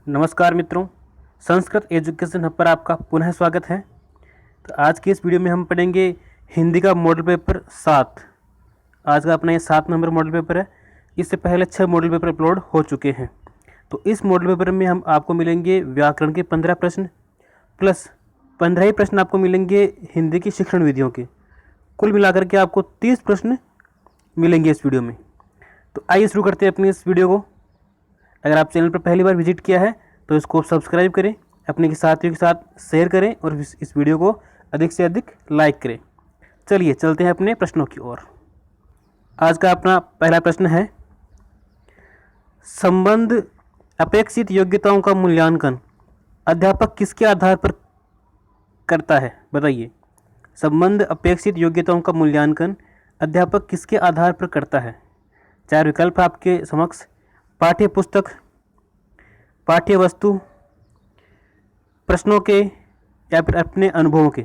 नमस्कार मित्रों, Sanskrit education hub पर आपका पुनः स्वागत है। तो आज की इस वीडियो में हम पढ़ेंगे हिंदी का मॉडल पेपर 7। आज का अपना ये 7 नंबर मॉडल पेपर है। इससे पहले 6 मॉडल पेपर अपलोड हो चुके हैं। तो इस मॉडल पेपर में हम आपको मिलेंगे व्याकरण के 15 प्रश्न प्लस 15 ही प्रश्न आपको मिलेंगे हिंदी की शिक्षण विधियों के। कुल मिलाकर के आपको 30 प्रश्न मिलेंगे इस वीडियो में। तो आइए शुरू करते हैं अपनी इस वीडियो को। अगर आप चैनल पर पहली बार विजिट किया है तो इसको सब्सक्राइब करें, अपने के साथियों के साथ शेयर करें और इस वीडियो को अधिक से अधिक लाइक करें। चलिए चलते हैं अपने प्रश्नों की ओर। आज का अपना पहला प्रश्न है, संबंध अपेक्षित योग्यताओं का मूल्यांकन अध्यापक किसके आधार पर करता है? बताइए। संबंध अपेक्षित योग्यताओं का मूल्यांकन अध्यापक किसके आधार पर करता है? 4 विकल्प आपके समक्ष। पाठ्य पुस्तक, पाठ्य वस्तु, प्रश्नों के या फिर अपने अनुभवों के।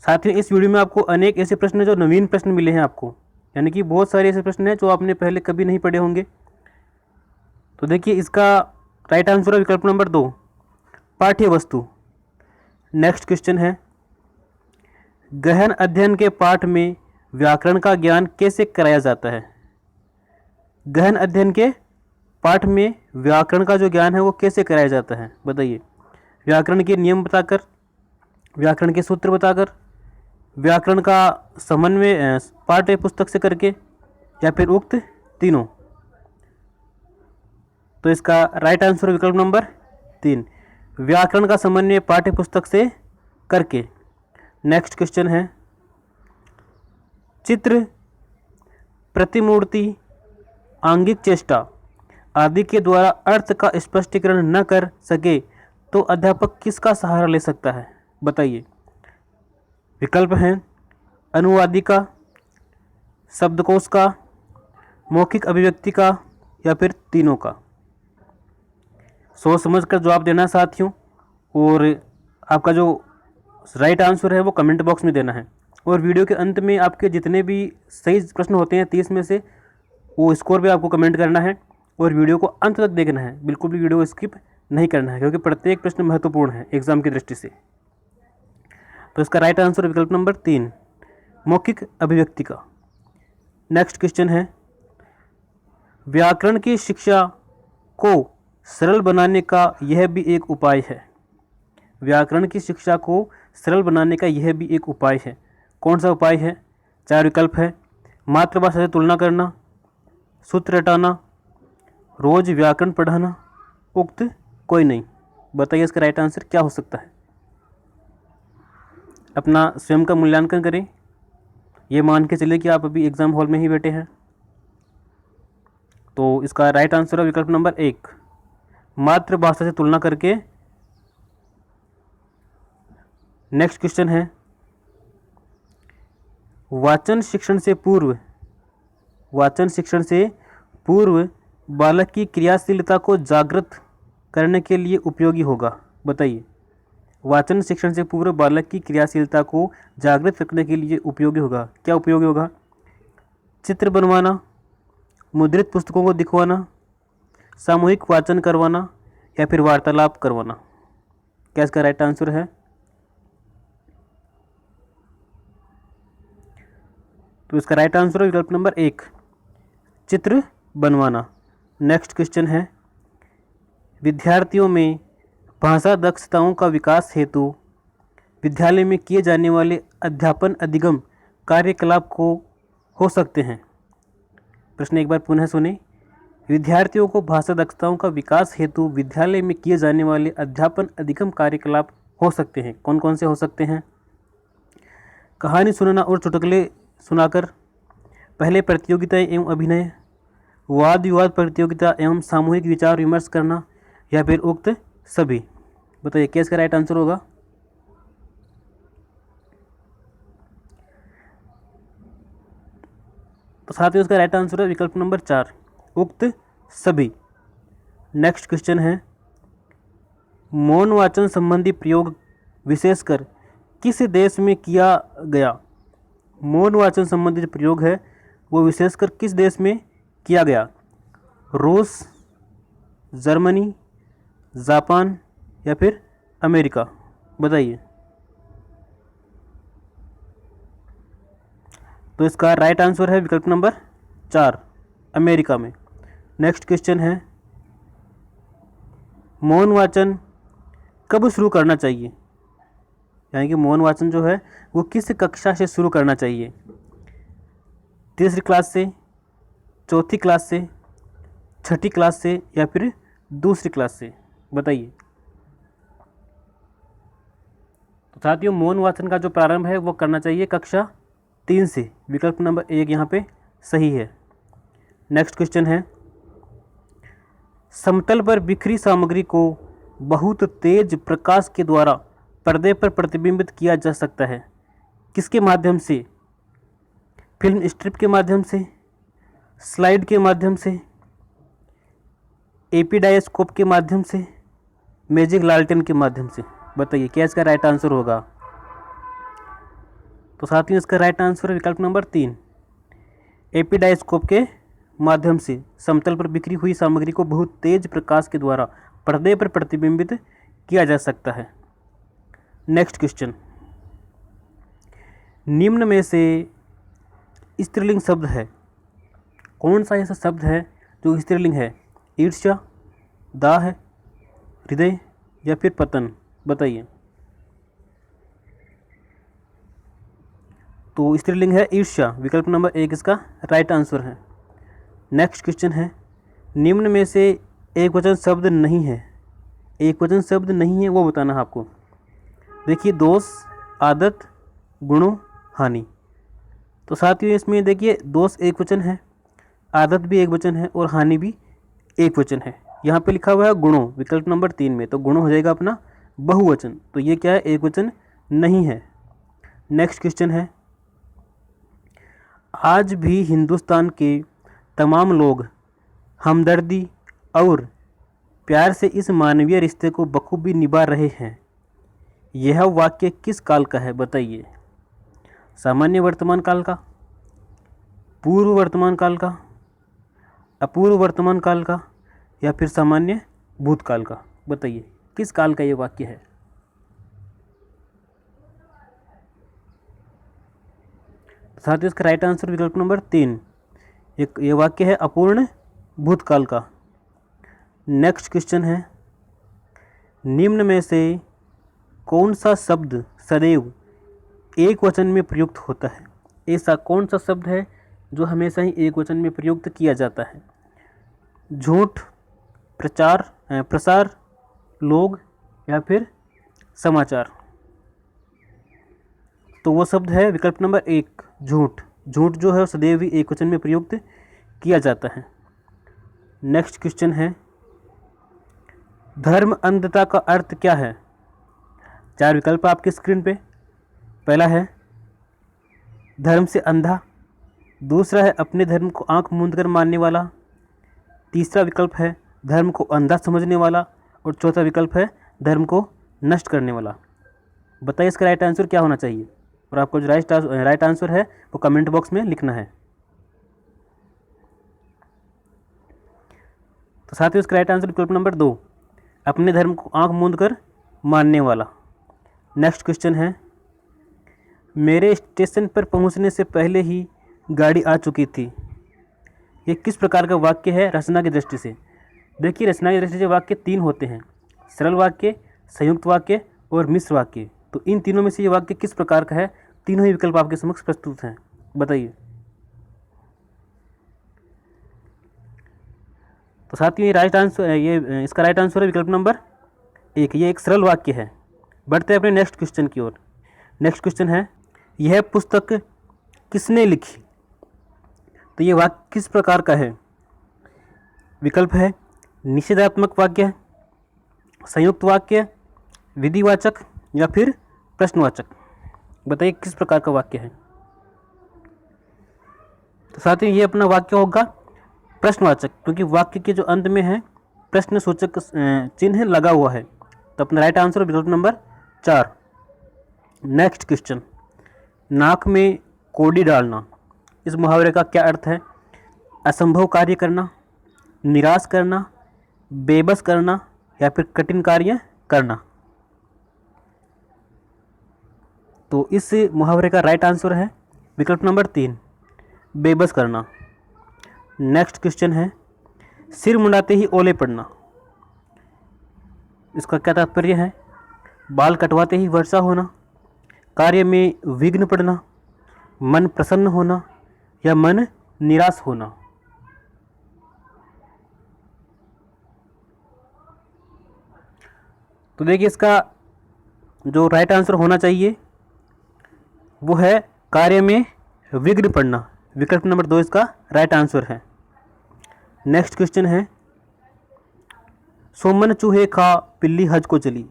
साथियों, इस वीडियो में आपको अनेक ऐसे प्रश्न हैं जो नवीन प्रश्न मिले हैं आपको, यानी कि बहुत सारे ऐसे प्रश्न हैं जो आपने पहले कभी नहीं पढ़े होंगे। तो देखिए, इसका राइट आंसर है विकल्प नंबर 2, पाठ्य वस्तु। नेक्स्ट क्वेश्चन है, गहन अध्ययन के पाठ में व्याकरण का ज्ञान कैसे कराया जाता है? गहन अध्ययन के पाठ में व्याकरण का जो ज्ञान है वो कैसे कराया जाता है? बताइए। व्याकरण के नियम बताकर, व्याकरण के सूत्र बताकर, व्याकरण का समन्वय पाठ्य पुस्तक से करके, या फिर उक्त तीनों। तो इसका राइट आंसर विकल्प नंबर 3, व्याकरण का समन्वय पाठ्य पुस्तक से करके। नेक्स्ट क्वेश्चन है, चित्र, प्रतिमूर्ति, आंगिक चेष्टा आदि के द्वारा अर्थ का स्पष्टीकरण न कर सके तो अध्यापक किसका सहारा ले सकता है? बताइए। विकल्प हैं अनुवादी का, शब्दकोश का, मौखिक अभिव्यक्ति का, या फिर तीनों का। सोच समझ कर जवाब देना साथियों, और आपका जो राइट आंसर है वो कमेंट बॉक्स में देना है। और वीडियो के अंत में आपके जितने भी सही प्रश्न होते हैं 30 में से, वो स्कोर भी आपको कमेंट करना है और वीडियो को अंत तक देखना है। बिल्कुल भी वीडियो को स्किप नहीं करना है, क्योंकि प्रत्येक प्रश्न महत्वपूर्ण है एग्जाम की दृष्टि से। तो इसका राइट आंसर विकल्प नंबर 3, मौखिक अभिव्यक्ति का। नेक्स्ट क्वेश्चन है, व्याकरण की शिक्षा को सरल बनाने का यह भी एक उपाय है। व्याकरण की शिक्षा को सरल बनाने का यह भी एक उपाय है। कौन सा उपाय है? 4 विकल्प है। मातृभाषा से तुलना करना, सूत्र रटाना, रोज व्याकरण पढ़ाना, उक्त कोई नहीं। बताइए इसका राइट आंसर क्या हो सकता है? अपना स्वयं का मूल्यांकन करें। ये मान के चलिए कि आप अभी एग्जाम हॉल में ही बैठे हैं। तो इसका राइट आंसर है विकल्प नंबर 1, मातृभाषा से तुलना करके। नेक्स्ट क्वेश्चन है, वाचन शिक्षण से पूर्व, वाचन शिक्षण से पूर्व बालक की क्रियाशीलता को जागृत करने के लिए उपयोगी होगा। बताइए। वाचन शिक्षण से पूर्व बालक की क्रियाशीलता को जागृत रखने के लिए उपयोगी होगा। क्या उपयोगी होगा? चित्र बनवाना, मुद्रित पुस्तकों को दिखवाना, सामूहिक वाचन करवाना, या फिर वार्तालाप करवाना। क्या इसका राइट आंसर है? तो इसका राइट आंसर है विकल्प नंबर 1, चित्र बनवाना। नेक्स्ट क्वेश्चन है, विद्यार्थियों में भाषा दक्षताओं का विकास हेतु विद्यालय में किए जाने वाले अध्यापन अधिगम कार्यकलाप को हो सकते हैं। प्रश्न एक बार पुनः सुने। विद्यार्थियों को भाषा दक्षताओं का विकास हेतु विद्यालय में किए जाने वाले अध्यापन अधिगम कार्यकलाप हो सकते हैं। कौन कौन से हो सकते हैं? कहानी सुनाना और चुटकुले सुनाकर, पहले प्रतियोगिताएं एवं अभिनय, वाद विवाद प्रतियोगिता एवं सामूहिक विचार विमर्श करना, या फिर उक्त सभी। बताइए क्या इसका राइट आंसर होगा? तो साथ ही उसका राइट आंसर है विकल्प नंबर 4, उक्त सभी। नेक्स्ट क्वेश्चन है, मौन वाचन संबंधी प्रयोग विशेषकर किस देश में किया गया? मौन वाचन संबंधी जो प्रयोग है वो विशेषकर किस देश में किया गया? रूस, जर्मनी, जापान या फिर अमेरिका? बताइए। तो इसका राइट आंसर है विकल्प नंबर 4, अमेरिका में। नेक्स्ट क्वेश्चन है, मौन वाचन कब शुरू करना चाहिए? यानी कि मौन वाचन जो है वो किस कक्षा से शुरू करना चाहिए? तीसरी क्लास से, चौथी क्लास से, छठी क्लास से या फिर दूसरी क्लास से? बताइए। तो साथियों, मौन वाचन का जो प्रारंभ है वो करना चाहिए कक्षा 3 से। विकल्प नंबर 1 यहाँ पे सही है। नेक्स्ट क्वेश्चन है, समतल पर बिखरी सामग्री को बहुत तेज प्रकाश के द्वारा पर्दे पर प्रतिबिंबित किया जा सकता है, किसके माध्यम से? फिल्म स्ट्रिप के माध्यम से, स्लाइड के माध्यम से, एपीडायस्कोप के माध्यम से, मैजिक लालटेन के माध्यम से? बताइए क्या इसका राइट आंसर होगा? तो साथियों, इसका राइट आंसर है विकल्प नंबर 3, एपीडायस्कोप के माध्यम से समतल पर बिखरी हुई सामग्री को बहुत तेज प्रकाश के द्वारा पर्दे पर प्रतिबिंबित किया जा सकता है। नेक्स्ट क्वेश्चन, निम्न में से स्त्रीलिंग शब्द है, कौन सा ऐसा शब्द है जो स्त्रीलिंग है? ईर्ष्या, दाह, हृदय या फिर पतन? बताइए। तो स्त्रीलिंग है ईर्ष्या, विकल्प नंबर 1 इसका राइट आंसर है। नेक्स्ट क्वेश्चन है, निम्न में से एक वचन शब्द नहीं है, एक वचन शब्द नहीं है वो बताना है आपको। देखिए, दोष, आदत, गुणों, हानि। तो साथियों, इसमें देखिए दोष एक वचन है, आदत भी एक वचन है और हानि भी एक वचन है। यहाँ पे लिखा हुआ है गुणों, विकल्प नंबर 3 में, तो गुणों हो जाएगा अपना बहुवचन। तो ये क्या है? एक वचन नहीं है। नेक्स्ट क्वेश्चन है, आज भी हिंदुस्तान के तमाम लोग हमदर्दी और प्यार से इस मानवीय रिश्ते को बखूबी निभा रहे हैं, यह वाक्य किस काल का है? बताइए। सामान्य वर्तमान काल का, पूर्व वर्तमान काल का, अपूर्व वर्तमान काल का या फिर सामान्य भूतकाल का? बताइए किस काल का ये वाक्य है? साथ ही इसका राइट आंसर विकल्प नंबर 3, ये वाक्य है अपूर्ण भूतकाल का। नेक्स्ट क्वेश्चन है, निम्न में से कौन सा शब्द सदैव एक वचन में प्रयुक्त होता है? ऐसा कौन सा शब्द है जो हमेशा ही एक वचन में प्रयुक्त किया जाता है? झूठ, प्रचार, प्रसार, लोग या फिर समाचार? तो वो शब्द है विकल्प नंबर 1, झूठ। झूठ जो है सदैव ही एक वचन में प्रयुक्त किया जाता है। नेक्स्ट क्वेश्चन है, धर्म अंधता का अर्थ क्या है? 4 विकल्प आपके स्क्रीन पे। पहला है धर्म से अंधा, दूसरा है अपने धर्म को आंख मूंद कर मानने वाला, तीसरा विकल्प है धर्म को अंधा समझने वाला और चौथा विकल्प है धर्म को नष्ट करने वाला। बताइए इसका राइट आंसर क्या होना चाहिए? और आपको जो राइट आंसर है वो कमेंट बॉक्स में लिखना है। तो साथ ही उसका राइट आंसर विकल्प नंबर 2, अपने धर्म को आंख मूंद कर मानने वाला। नेक्स्ट क्वेश्चन है, मेरे स्टेशन पर पहुंचने से पहले ही गाड़ी आ चुकी थी, ये किस प्रकार का वाक्य है रचना की दृष्टि से? देखिए, रचना की दृष्टि से वाक्य 3 होते हैं, सरल वाक्य, संयुक्त वाक्य और मिश्र वाक्य। तो इन तीनों में से ये वाक्य किस प्रकार का है? तीनों ही विकल्प आपके समक्ष प्रस्तुत हैं, बताइए। तो साथियों, ये राइट आंसर, ये इसका राइट आंसर है विकल्प नंबर 1, ये एक सरल वाक्य है। बढ़ते हैं अपने नेक्स्ट क्वेश्चन की ओर। नेक्स्ट क्वेश्चन है, यह पुस्तक किसने लिखी? तो ये वाक्य किस प्रकार का है? विकल्प है निषेधात्मक वाक्य, संयुक्त वाक्य, विधिवाचक या फिर प्रश्नवाचक? बताइए किस प्रकार का वाक्य है? तो साथियों, ये अपना वाक्य होगा प्रश्नवाचक, क्योंकि वाक्य के जो अंत में है प्रश्न सूचक चिन्ह लगा हुआ है। तो अपना राइट आंसर विकल्प नंबर 4। नेक्स्ट क्वेश्चन, नाक में कोड़ी डालना, इस मुहावरे का क्या अर्थ है? असंभव कार्य करना, निराश करना, बेबस करना या फिर कठिन कार्य करना। तो इस मुहावरे का राइट आंसर है विकल्प नंबर 3, बेबस करना। नेक्स्ट क्वेश्चन है, सिर मुंडाते ही ओले पड़ना। इसका क्या तात्पर्य है? बाल कटवाते ही वर्षा होना, कार्य में विघ्न पड़ना, मन प्रसन्न होना या मन निराश होना। तो देखिए इसका जो राइट आंसर होना चाहिए वो है कार्य में विघ्न पड़ना। विकल्प नंबर 2 इसका राइट आंसर है। नेक्स्ट क्वेश्चन है, सोमन चूहे खा पिल्ली हज को चली।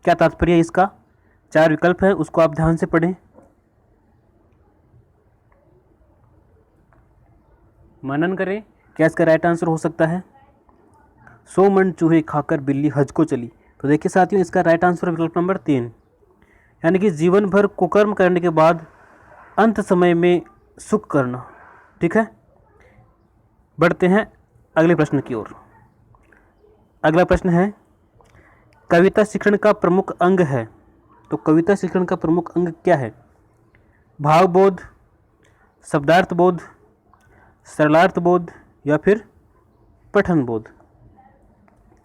क्या तात्पर्य है इसका? 4 विकल्प है, उसको आप ध्यान से पढ़ें। मनन करें, क्या इसका राइट आंसर हो सकता है? 100 मन चूहे खाकर बिल्ली हज को चली। तो देखिए साथियों, इसका राइट आंसर विकल्प नंबर 3, यानी कि जीवन भर कुकर्म करने के बाद अंत समय में सुख करना। ठीक है, बढ़ते हैं अगले प्रश्न की ओर। अगला प्रश्न है, कविता शिक्षण का प्रमुख अंग है। तो कविता शिक्षण का प्रमुख अंग क्या है? भावबोध, शब्दार्थ बोध, सरलार्थ बोध या फिर पठन बोध।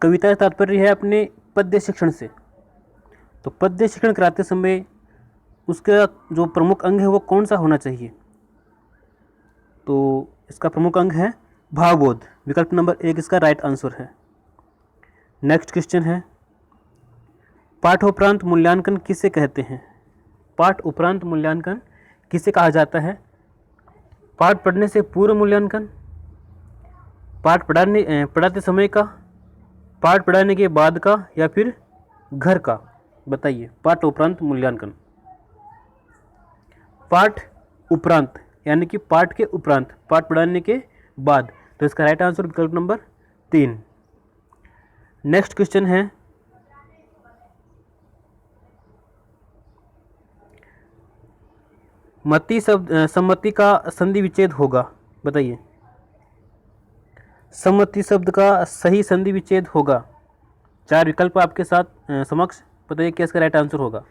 कविता का तात्पर्य है अपने पद्य शिक्षण से। तो पद्य शिक्षण कराते समय उसका जो प्रमुख अंग है वो कौन सा होना चाहिए? तो इसका प्रमुख अंग है भावबोध। विकल्प नंबर 1 इसका राइट आंसर है। नेक्स्ट क्वेश्चन है, पाठोपरांत मूल्यांकन किसे कहते हैं? पाठ उपरांत मूल्यांकन किसे कहा जाता है? पाठ पढ़ने से पूर्व मूल्यांकन, पाठ पढ़ाते समय का, पाठ पढ़ाने के बाद का या फिर घर का? बताइए, पाठ उपरांत मूल्यांकन। पाठ उपरांत यानी कि पाठ के उपरांत, पाठ पढ़ाने के बाद। तो इसका राइट आंसर विकल्प नंबर 3। नेक्स्ट क्वेश्चन है, सम्मति का संधि विच्छेद होगा। बताइए, सम्मति शब्द का सही संधि विच्छेद होगा। 4 विकल्प आपके साथ समक्ष, बताइए क्या इसका राइट आंसर होगा?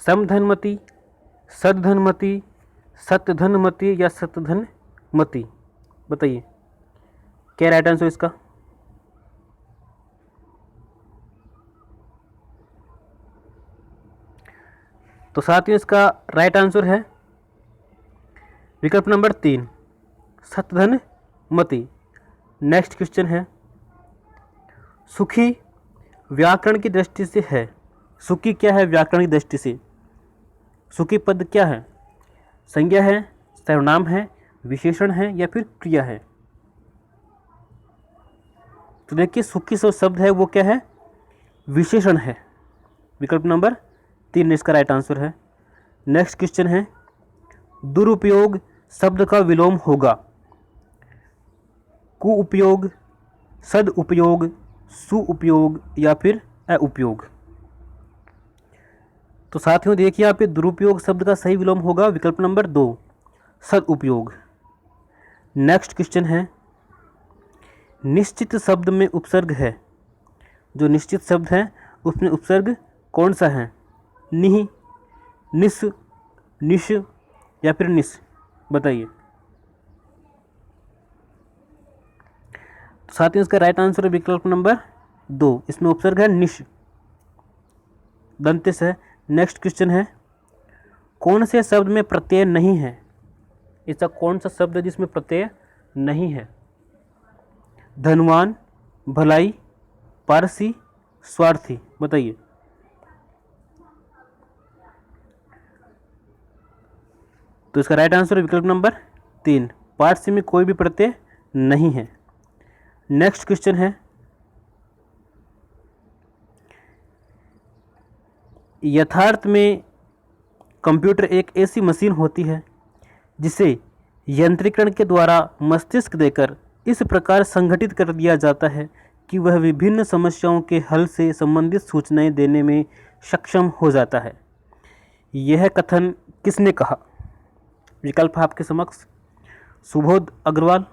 समधनमति, सद्धनमति, सत्यधनमति या सत्यधनमति। बताइए क्या राइट आंसर इसका? तो साथियों इसका राइट आंसर है विकल्प नंबर 3, सत्यधनमति। नेक्स्ट क्वेश्चन है, सुखी व्याकरण की दृष्टि से है। सुखी क्या है व्याकरण की दृष्टि से? सुखी पद क्या है? संज्ञा है, सर्वनाम है, विशेषण है या फिर क्रिया है? तो देखिए सुखी जो शब्द है वो क्या है? विशेषण है। विकल्प नंबर 3 इसका राइट आंसर है। नेक्स्ट क्वेश्चन है, दुरुपयोग शब्द का विलोम होगा। कुउपयोग, सदुपयोग, सुउपयोग या फिर अउपयोग। तो साथियों देखिए यहाँ पे दुरुपयोग शब्द का सही विलोम होगा विकल्प नंबर 2, सदुपयोग। नेक्स्ट क्वेश्चन है, निश्चित शब्द में उपसर्ग है। जो निश्चित शब्द है उसमें उपसर्ग कौन सा है? निहि, निस, निश या फिर निस? बताइए। तो साथियों इसका राइट आंसर है विकल्प नंबर 2, इसमें उपसर्ग है निश, दंत्य से। नेक्स्ट क्वेश्चन है, कौन से शब्द में प्रत्यय नहीं है? ऐसा कौन सा शब्द है जिसमें प्रत्यय नहीं है? धनवान, भलाई, पारसी, स्वार्थी। बताइए। तो इसका राइट आंसर विकल्प नंबर 3, पारसी में कोई भी प्रत्यय नहीं है। नेक्स्ट क्वेश्चन है, यथार्थ में कंप्यूटर एक ऐसी मशीन होती है जिसे यंत्रीकरण के द्वारा मस्तिष्क देकर इस प्रकार संगठित कर दिया जाता है कि वह विभिन्न समस्याओं के हल से संबंधित सूचनाएं देने में सक्षम हो जाता है। यह कथन किसने कहा? विकल्प आपके समक्ष, सुबोध अग्रवाल,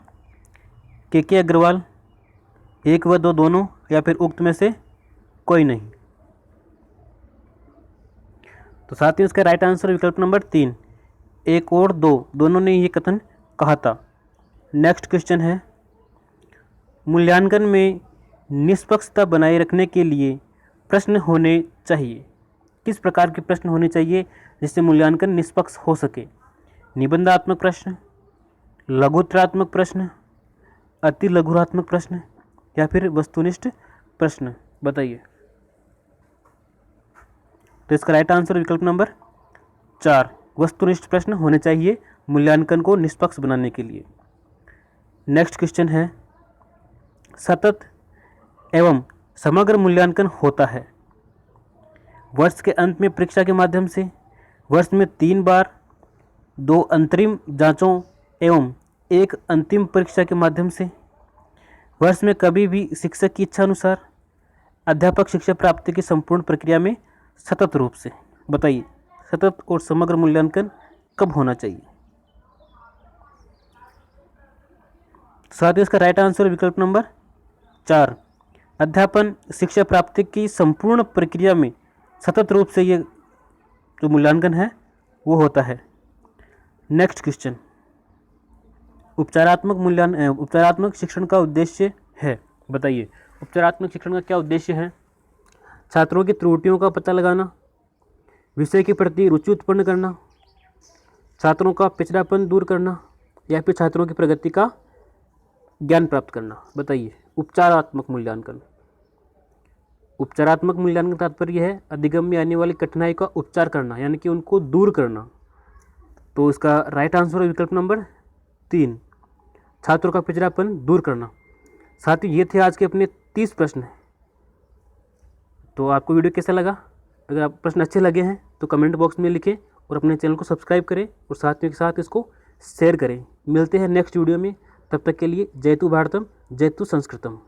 के अग्रवाल एक व दो दोनों या फिर उक्त में से कोई नहीं। तो साथ ही इसका राइट आंसर विकल्प नंबर 3, एक और दो दोनों ने ये कथन कहा था। नेक्स्ट क्वेश्चन है, मूल्यांकन में निष्पक्षता बनाए रखने के लिए प्रश्न होने चाहिए। किस प्रकार के प्रश्न होने चाहिए जिससे मूल्यांकन निष्पक्ष हो सके? निबंधात्मक प्रश्न, लघुत्तरात्मक प्रश्न, अति लघुरात्मक प्रश्न या फिर वस्तुनिष्ठ प्रश्न? बताइए। तो इसका राइट आंसर विकल्प नंबर 4, वस्तुनिष्ठ प्रश्न होने चाहिए मूल्यांकन को निष्पक्ष बनाने के लिए। नेक्स्ट क्वेश्चन है, सतत एवं समग्र मूल्यांकन होता है वर्ष के अंत में परीक्षा के माध्यम से, वर्ष में 3 बार, 2 अंतरिम जांचों एवं 1 अंतिम परीक्षा के माध्यम से, वर्ष में कभी भी शिक्षक की इच्छा अनुसार, अध्यापक शिक्षा प्राप्ति की संपूर्ण प्रक्रिया में सतत रूप से। बताइए, सतत और समग्र मूल्यांकन कब होना चाहिए? साथ ही इसका राइट आंसर विकल्प नंबर 4, अध्यापन शिक्षा प्राप्ति की संपूर्ण प्रक्रिया में सतत रूप से ये जो मूल्यांकन है वो होता है। नेक्स्ट क्वेश्चन, उपचारात्मक शिक्षण का उद्देश्य है। बताइए, उपचारात्मक शिक्षण का क्या उद्देश्य है? छात्रों की त्रुटियों का पता लगाना, विषय के प्रति रुचि उत्पन्न करना, छात्रों का पिछड़ापन दूर करना या फिर छात्रों की प्रगति का ज्ञान प्राप्त करना। बताइए, उपचारात्मक मूल्यांकन। उपचारात्मक मूल्यांकन का तात्पर्य है अधिगम में आने वाली कठिनाई का उपचार करना, यानी कि उनको दूर करना। तो इसका राइट आंसर है विकल्प नंबर 3, छात्रों का पिछड़ापन दूर करना। साथ ही ये थे आज के अपने 30 प्रश्न। तो आपको वीडियो कैसा लगा? अगर आप प्रश्न अच्छे लगे हैं तो कमेंट बॉक्स में लिखें और अपने चैनल को सब्सक्राइब करें और साथ में साथ इसको शेयर करें। मिलते हैं नेक्स्ट वीडियो में, तब तक के लिए जयतु भारतम जयतु संस्कृतम।